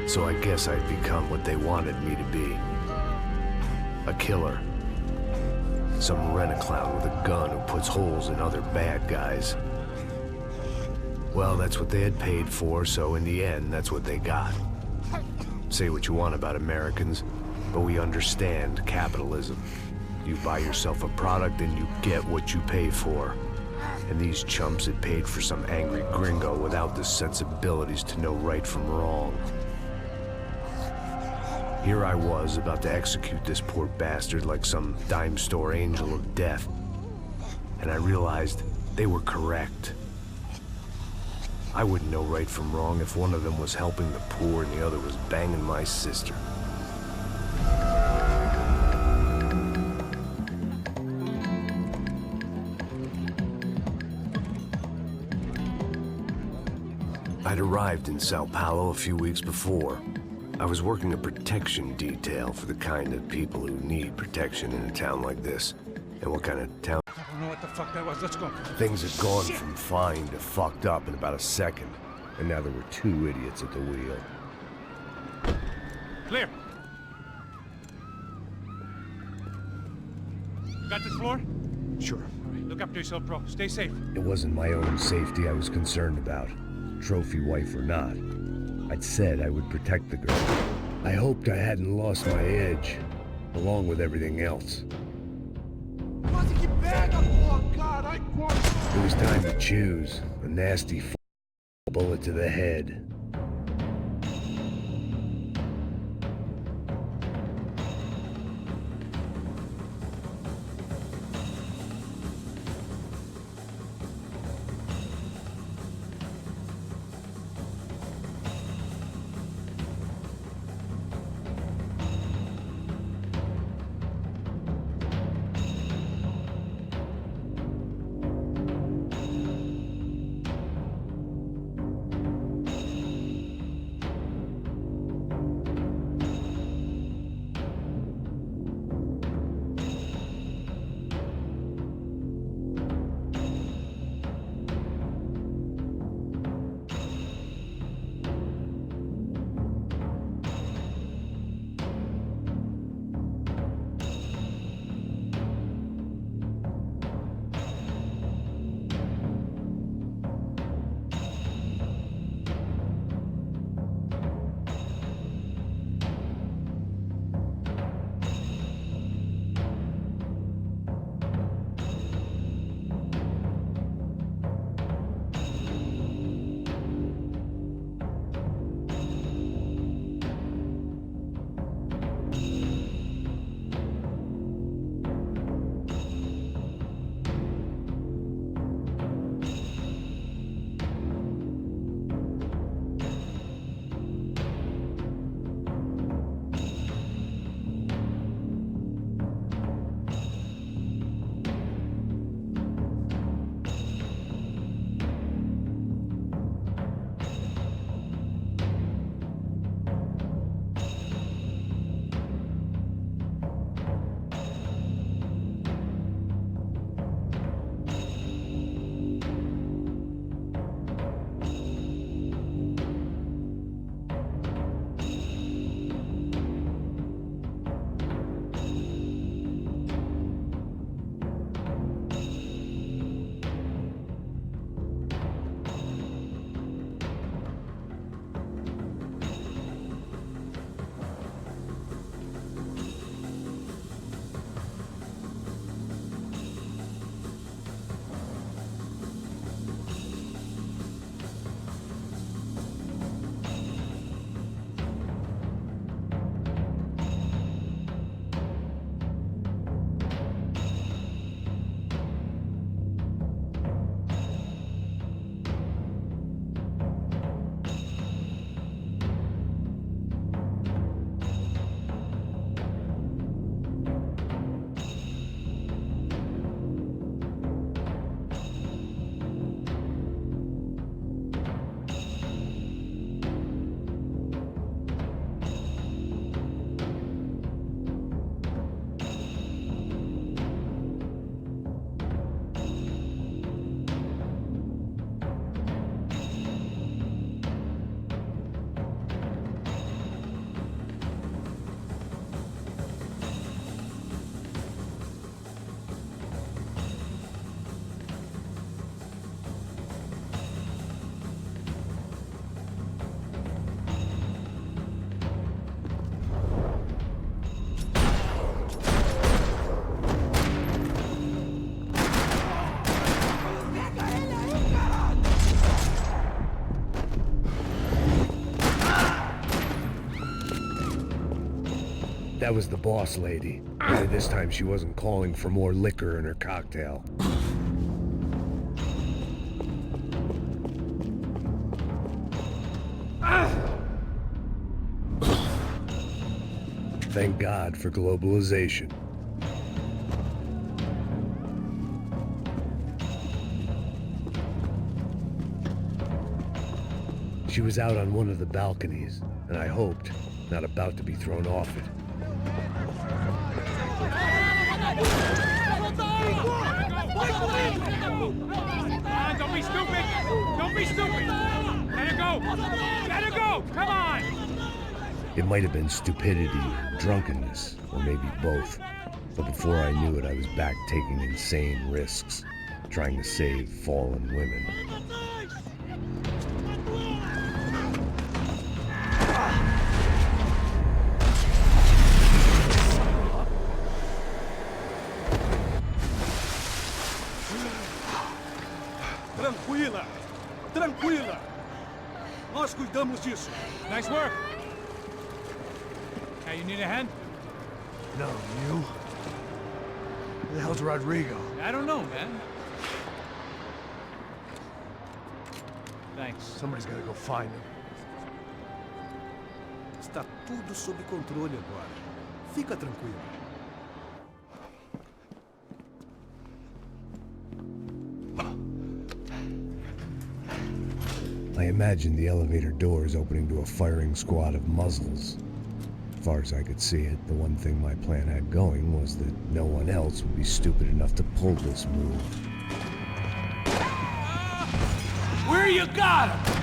So I guess I'd become what they wanted me to be. A killer. Some rent-a-clown with a gun who puts holes in other bad guys. Well, that's what they had paid for, so in the end, that's what they got. Say what you want about Americans, but we understand capitalism. You buy yourself a product and you get what you pay for. And these chumps had paid for some angry gringo without the sensibilities to know right from wrong. Here I was, about to execute this poor bastard like some dime store angel of death. And I realized they were correct. I wouldn't know right from wrong if one of them was helping the poor and the other was banging my sister. I'd arrived in Sao Paulo a few weeks before. I was working a protection detail for the kind of people who need protection in a town like this. And what kind of town? I don't know what the fuck that was. Let's go. Things had gone from fine to fucked up in about a second. And now there were two idiots at the wheel. Clear. You got this floor? Sure. All right, look after yourself, bro. Stay safe. It wasn't my own safety I was concerned about. Trophy wife or not. I'd said I would protect the girl. I hoped I hadn't lost my edge, along with everything else. It was time to choose. A nasty bullet to the head. That was the boss lady. Only this time she wasn't calling for more liquor in her cocktail. Thank God for globalization. She was out on one of the balconies, and I hoped, not about to be thrown off it. Don't be stupid! Don't be stupid! Let her go! Let her go! Come on! It might have been stupidity, drunkenness, or maybe both. But before I knew it, I was back taking insane risks, trying to save fallen women. Tranquila! Tranquila! Nós cuidamos disso. Nice work! Hey, you need a hand? No, you? Who the hell's Rodrigo? I don't know, man. Thanks. Somebody's gotta go find him. Está tudo sob controle agora. Fica tranquilo. I imagined the elevator doors opening to a firing squad of muzzles. As far as I could see it, the one thing my plan had going was that no one else would be stupid enough to pull this move. Where you got him?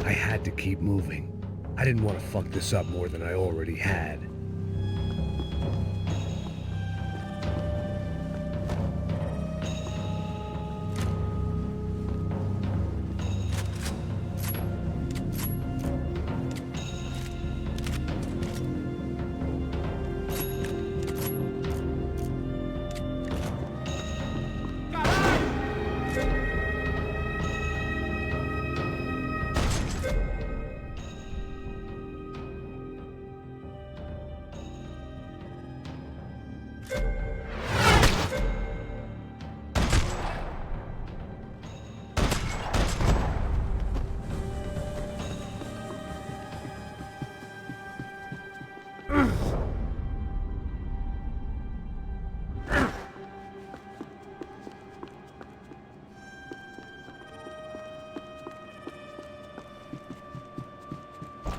I had to keep moving. I didn't want to fuck this up more than I already had.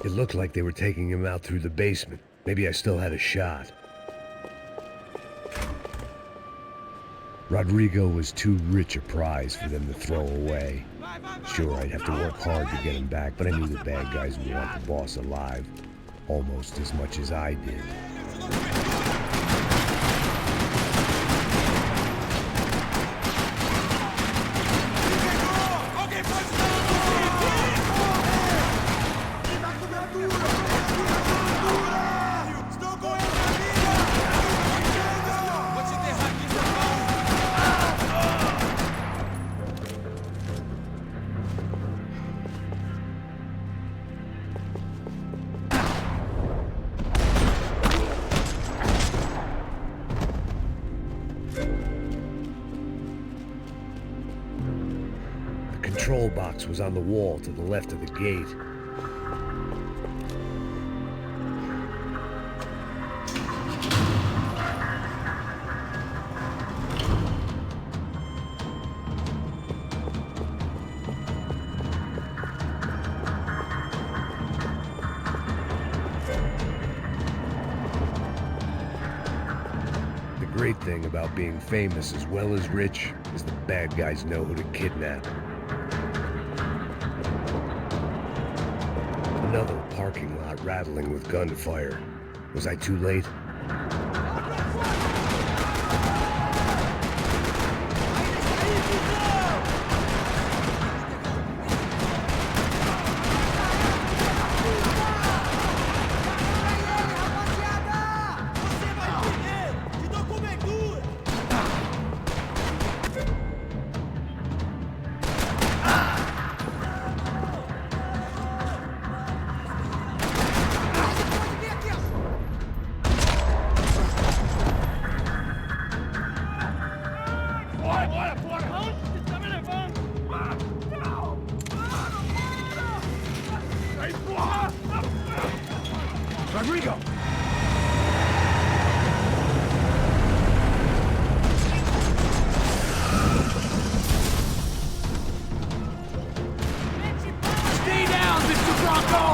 It looked like they were taking him out through the basement. Maybe I still had a shot. Rodrigo was too rich a prize for them to throw away. Sure, I'd have to work hard to get him back, but I knew the bad guys would want the boss alive almost as much as I did. The control box was on the wall to the left of the gate. great thing about being famous as well as rich is the bad guys know who to kidnap. Another parking lot rattling with gunfire. Was I too late? Rodrigo! Stay down, Mr. Bronco!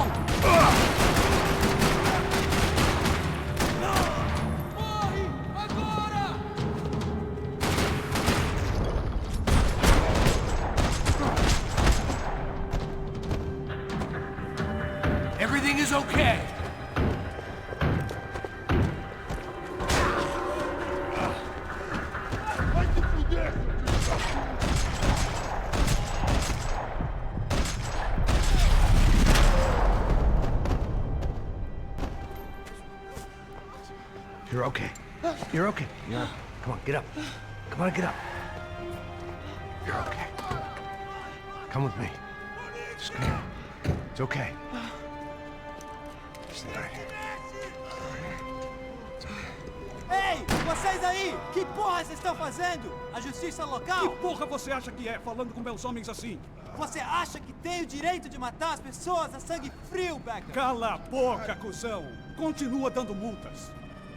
Everything is okay. You're okay. You're okay. Yeah. Come on, get up. Come on, get up. You're okay. Come with me. Just come on. It's okay. Stay right here. Ei, vocês aí! Que porra vocês estão fazendo? A justiça local? Que porra você acha que é, falando com meus homens assim? Você acha que tem o direito de matar as pessoas a sangue frio, Becker? Cala a boca, cuzão! Continua dando multas.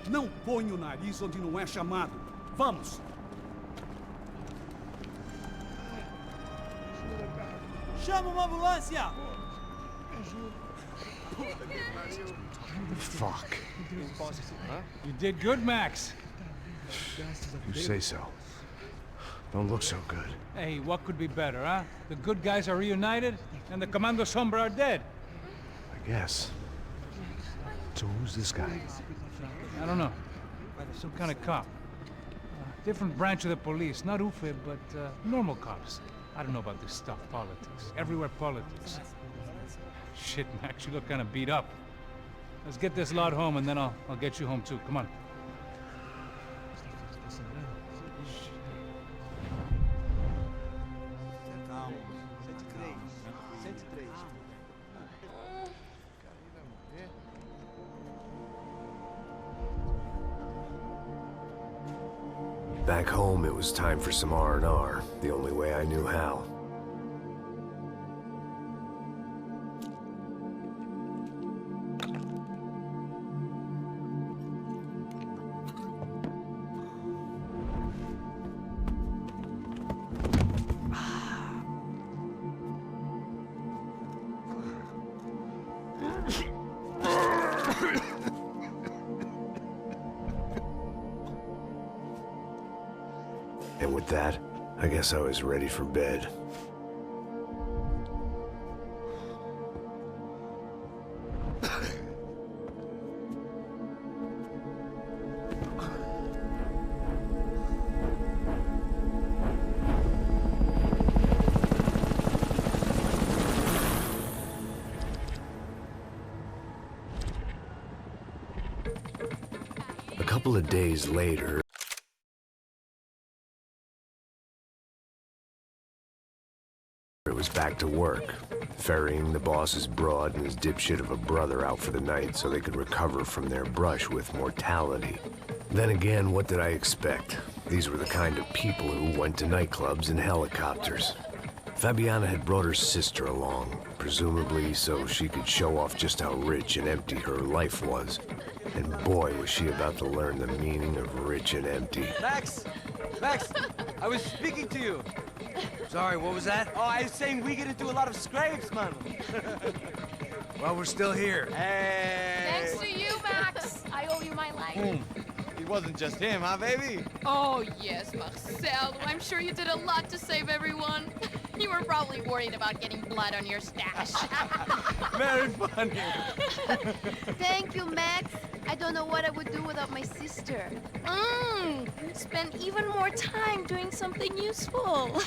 Não põe o nariz onde não é chamado. Vamos! Chama uma ambulância! Fuck. You did good, Max. You say so. Don't look so good. Hey, what could be better, huh? The good guys are reunited, and the Commando Sombra are dead. I guess. So who's this guy? I don't know. Some kind of cop. Different branch of the police. Not UFE, but normal cops. I don't know about this stuff, politics. Everywhere politics. Shit, Max, you look kind of beat up. Let's get this lot home, and then I'll get you home, too. Come on. Calma. 103. Back home, it was time for some R&R, the only way I knew how. And with that, I guess I was ready for bed. A couple of days later, it was back to work, ferrying the boss's broad and his dipshit of a brother out for the night so they could recover from their brush with mortality. Then again, what did I expect? These were the kind of people who went to nightclubs in helicopters. Fabiana had brought her sister along, presumably so she could show off just how rich and empty her life was. And boy, was she about to learn the meaning of rich and empty. Max! Max! I was speaking to you! Sorry, what was that? Oh, I was saying we get into a lot of scrapes, man. Well, we're still here. Hey! Thanks to you, Max. I owe you my life. You wasn't just him, huh, baby? Oh, yes, Marcel. I'm sure you did a lot to save everyone. You were probably worried about getting blood on your stash. Very funny. Thank you, Max. I don't know what I would do without my sister. Spend even more time doing something useful.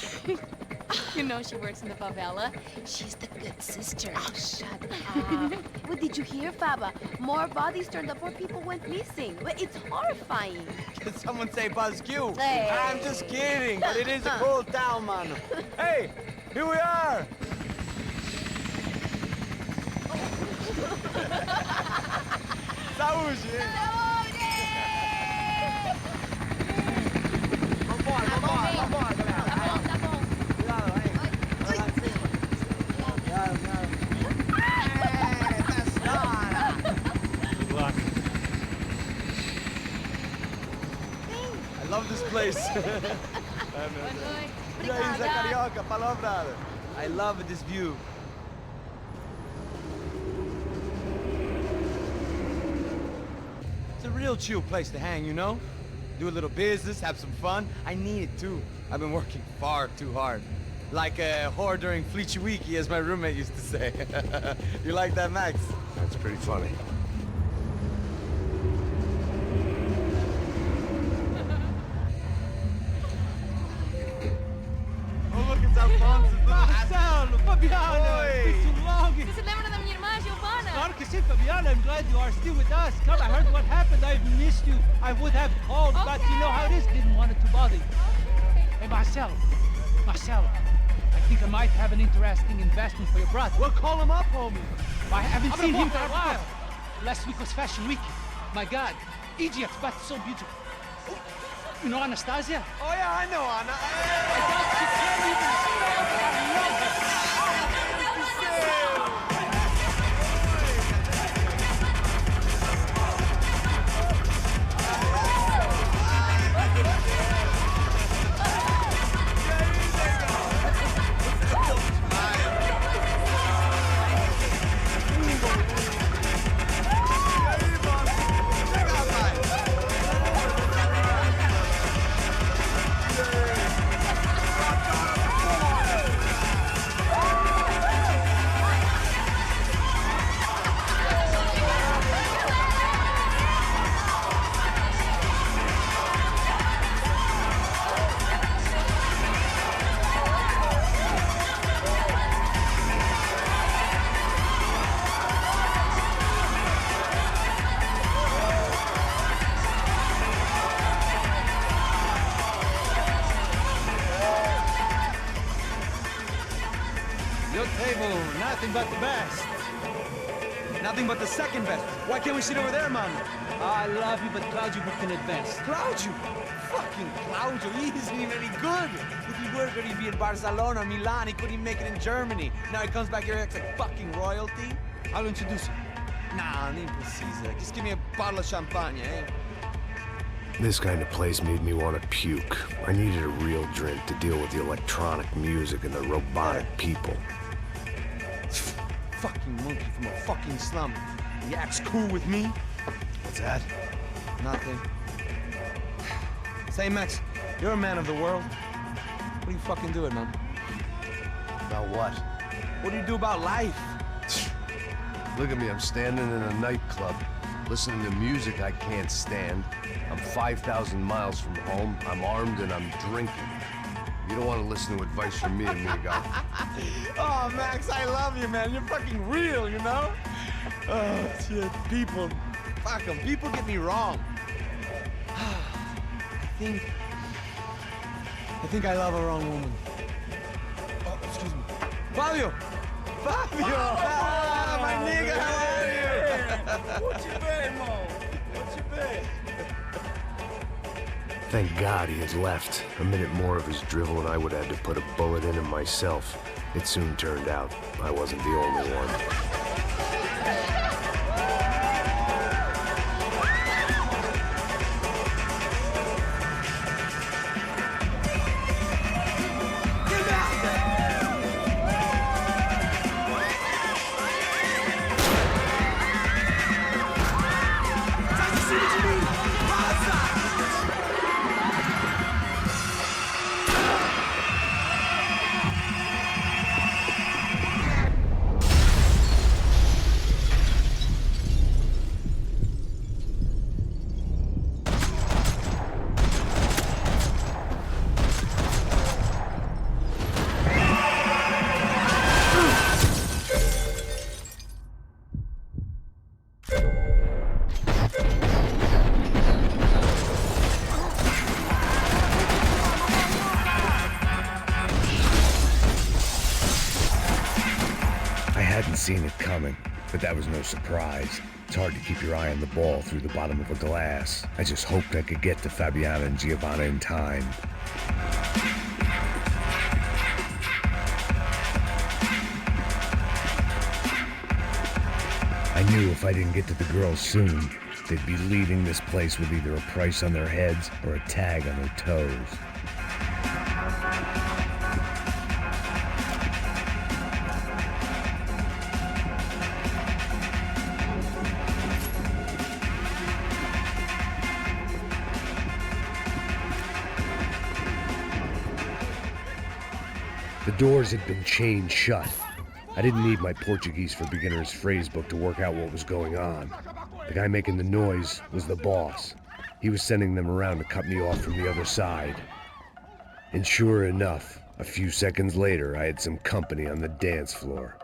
You know she works in the favela. She's the good sister. Oh, shut up. What did you hear, Faba? More bodies turned up where people went missing. It's horrifying. Did someone say Buzz Q? Hey. I'm just kidding, but it is a cool town, man. Hey, here we are. Saúde! Vambora, galera. Tá bom. Cuidado, aí. Vai lá em cima. Cuidado. Good luck. I love this place. E aí, Zé Carioca, palavra. I love this view. It's a real chill place to hang, you know? Do a little business, have some fun. I need it too. I've been working far too hard. Like a whore during Fleechy Weeky, as my roommate used to say. You like that, Max? That's pretty funny. Oh, look, it's Alfonso. Marcelo, Fabiana, Oi. it's been too long. Você se lembra da minha irmã, Giovanna? Claro que sim, Fabiana. I'm glad you are still with us. Come, I heard what happened. I've missed you. I would have called, but you know how it is. Didn't want it to bother you. Hey, Marcelo, I think I might have an interesting investment for your brother. Well, call him up, homie. I haven't seen him for a while. Last week was Fashion Week. My God, Egypt, but so beautiful. You know Anastasia? Oh, yeah, I know, Anna. Your table, nothing but the best. Nothing but the second best. Why can't we sit over there, man? I love you, but Claudio booked in advance. Claudio! Fucking Claudio, he isn't even any good. If he were good, he'd be in Barcelona, Milan. He couldn't even make it in Germany. Now he comes back here and acts like fucking royalty. I'll introduce you. Nah, nem precisa. Just give me a bottle of champagne, eh? This kind of place made me want to puke. I needed a real drink to deal with the electronic music and the robotic people. Fucking monkey from a fucking slum. He acts cool with me. What's that? Nothing. Say, Max, you're a man of the world. What do you fucking do it, man? About what? What do you do about life? Look at me, I'm standing in a nightclub, listening to music I can't stand. I'm 5,000 miles from home, I'm armed, and I'm drinking. You don't want to listen to advice from me, amigo. Oh, Max, I love you, man. You're fucking real, you know? Oh, shit. People. Fuck them. People get me wrong. I think I love a wrong woman. Oh, excuse me. Fabio! Fabio! Ah, my nigga, how are you? What you been, Mo? What you been? Thank God he had left. A minute more of his drivel and I would have had to put a bullet in him myself. It soon turned out I wasn't the only one. seen it coming, but that was no surprise. It's hard to keep your eye on the ball through the bottom of a glass. I just hoped I could get to Fabiana and Giovanna in time. I knew if I didn't get to the girls soon, they'd be leaving this place with either a price on their heads or a tag on their toes. The doors had been chained shut. I didn't need my Portuguese for Beginners phrase book to work out what was going on. The guy making the noise was the boss. He was sending them around to cut me off from the other side. And sure enough, a few seconds later, I had some company on the dance floor.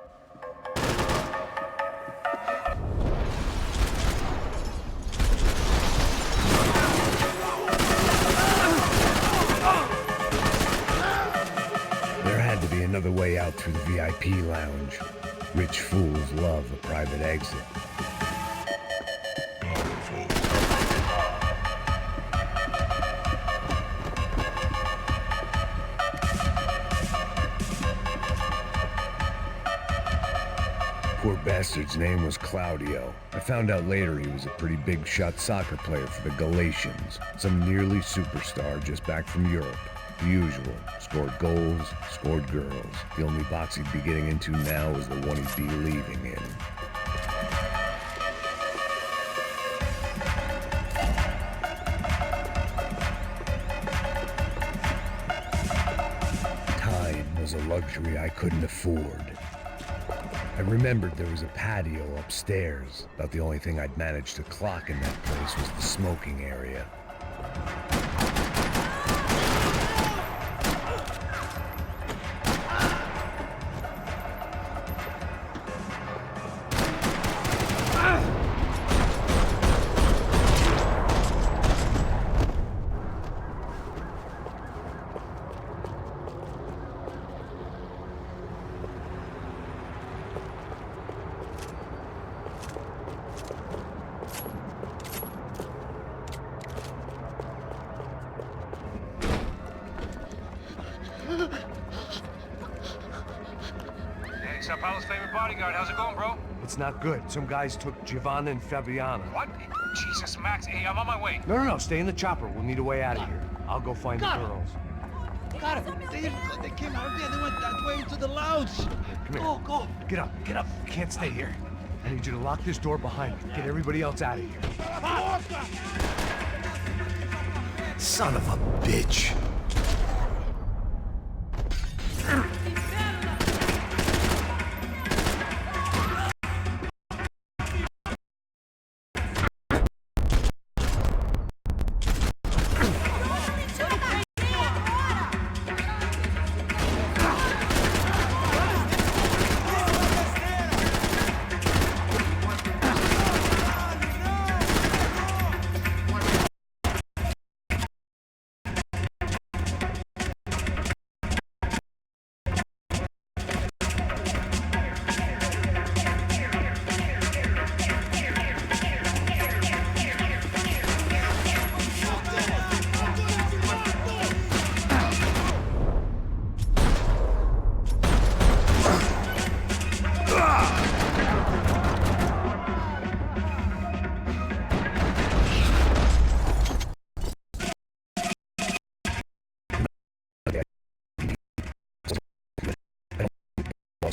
Another way out through the VIP lounge. Rich fools love a private exit. Poor bastard's name was Claudio. I found out later he was a pretty big shot soccer player for the Galatians, some nearly superstar just back from Europe. The usual. Scored goals, scored girls. The only box he'd be getting into now was the one he'd be leaving in. Time was a luxury I couldn't afford. I remembered there was a patio upstairs. About the only thing I'd managed to clock in that place was the smoking area. Sao Paulo's favorite bodyguard. How's it going, bro? It's not good. Some guys took Giovanna and Fabiana. What? Jesus, Max. Hey, I'm on my way. No. Stay in the chopper. We'll need a way out of here. I'll go find the girls. Got him. They didn't go. They came out of there. They went that way into the lounge. Come here. Go. Get up. You can't stay here. I need you to lock this door behind me. Get everybody else out of here. Son of a bitch.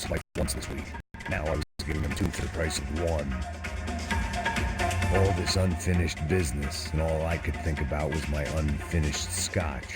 Like once this week. Now I was giving them 2 for the price of 1. All this unfinished business, and all I could think about was my unfinished scotch.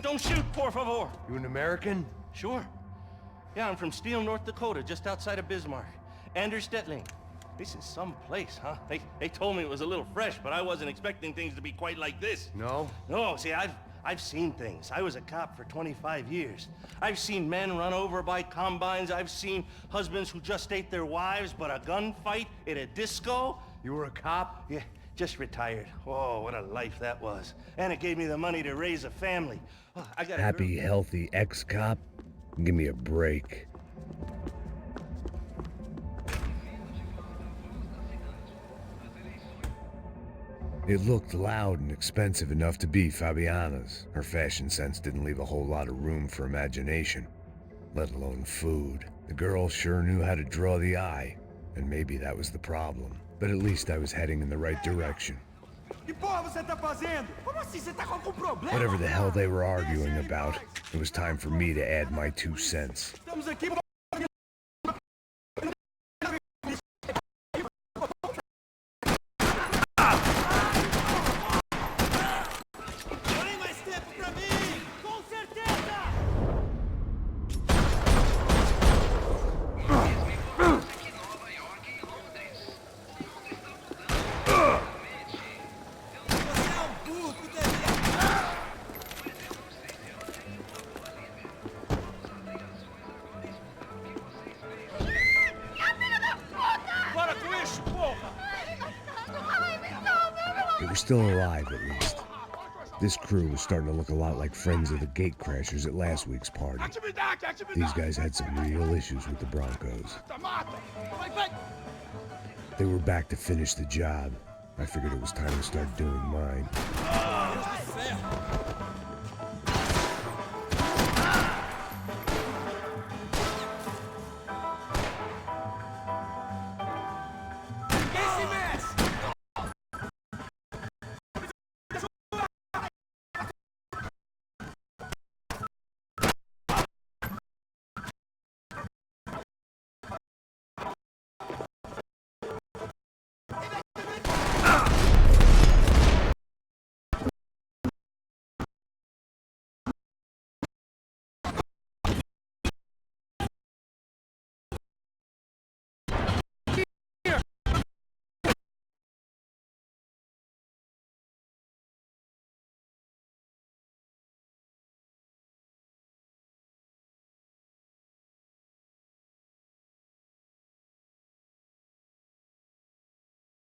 Don't shoot, por favor. You an American? Sure. Yeah, I'm from Steele, North Dakota, just outside of Bismarck. Anders Stetling. This is some place, huh? They told me it was a little fresh, but I wasn't expecting things to be quite like this. No? No, see, I've seen things. I was a cop for 25 years. I've seen men run over by combines. I've seen husbands who just ate their wives, but a gunfight at a disco. You were a cop? Yeah, just retired. Oh, what a life that was. And it gave me the money to raise a family. Oh, I got Happy, healthy ex-cop? Give me a break. It looked loud and expensive enough to be Fabiana's. Her fashion sense didn't leave a whole lot of room for imagination, let alone food. The girl sure knew how to draw the eye, and maybe that was the problem. But at least I was heading in the right direction. Whatever the hell they were arguing about, it was time for me to add my 2 cents. They were still alive, at least. This crew was starting to look a lot like friends of the gatecrashers at last week's party. These guys had some real issues with the Broncos. They were back to finish the job. I figured it was time to start doing mine.